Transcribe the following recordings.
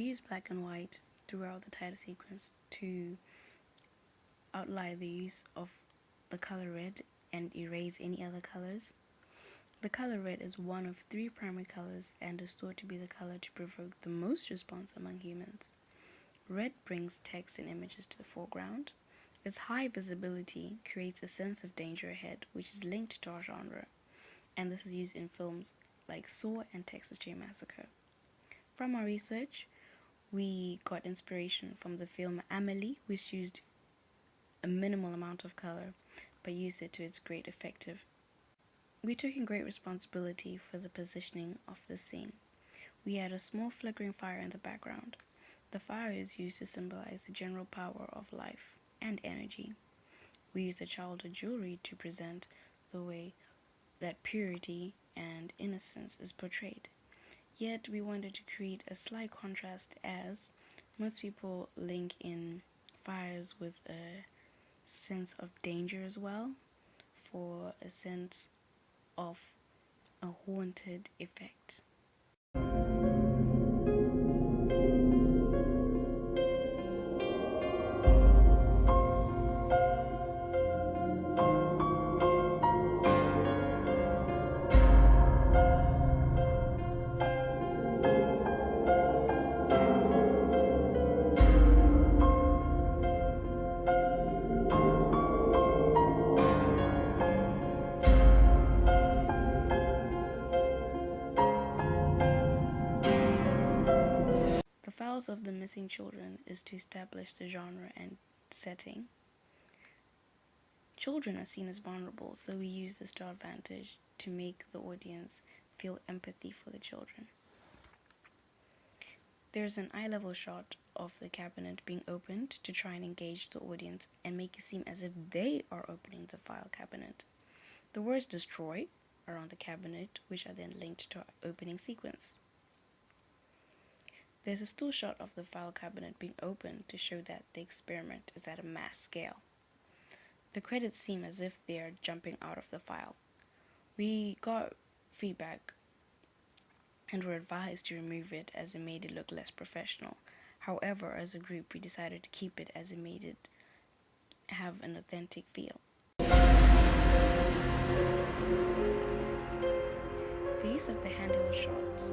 We use black and white throughout the title sequence to outline the use of the color red and erase any other colors. The color red is one of 3 primary colors and is thought to be the color to provoke the most response among humans. Red brings text and images to the foreground. Its high visibility creates a sense of danger ahead, which is linked to our genre, and this is used in films like Saw and Texas Chainsaw Massacre. From our research, we got inspiration from the film Amelie, which used a minimal amount of color, but used it to its great effective. We took in great responsibility for the positioning of the scene. We had a small flickering fire in the background. The fire is used to symbolize the general power of life and energy. We used the childhood jewelry to present the way that purity and innocence is portrayed. Yet we wanted to create a slight contrast, as most people link in fires with a sense of danger as well, for a sense of a haunted effect. The Files of the Missing Children is to establish the genre and setting. Children are seen as vulnerable, so we use this to our advantage to make the audience feel empathy for the children. There's an eye-level shot of the cabinet being opened to try and engage the audience and make it seem as if they are opening the file cabinet. The words destroy are on the cabinet, which are then linked to our opening sequence. There's a still shot of the file cabinet being opened to show that the experiment is at a mass scale. The credits seem as if they are jumping out of the file. We got feedback and were advised to remove it as it made it look less professional. However, as a group, we decided to keep it as it made it have an authentic feel. The use of the handheld shots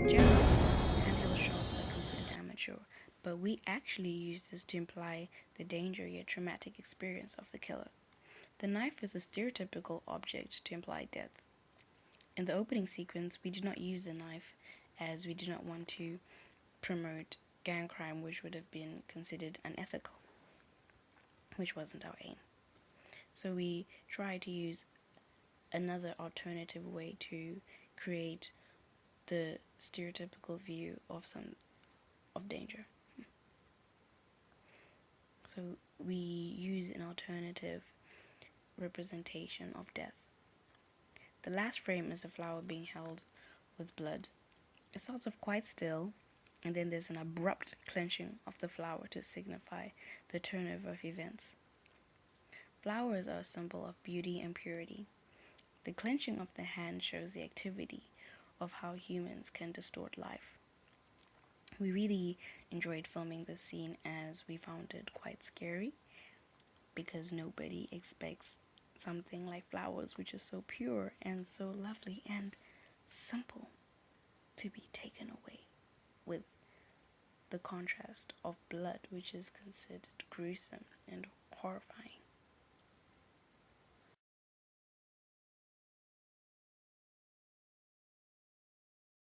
generally, handheld shots are considered amateur, but we actually use this to imply the danger yet traumatic experience of the killer. The knife is a stereotypical object to imply death. In the opening sequence, we did not use the knife as we did not want to promote gang crime, which would have been considered unethical, which wasn't our aim. So we tried to use another alternative way to create the stereotypical view of danger. So we use an alternative representation of death. The last frame is a flower being held with blood. It starts off quite still, and then there's an abrupt clenching of the flower to signify the turnover of events. Flowers are a symbol of beauty and purity. The clenching of the hand shows the activity of how humans can distort life. We really enjoyed filming this scene as we found it quite scary, because nobody expects something like flowers, which is so pure and so lovely and simple, to be taken away with the contrast of blood, which is considered gruesome and horrifying.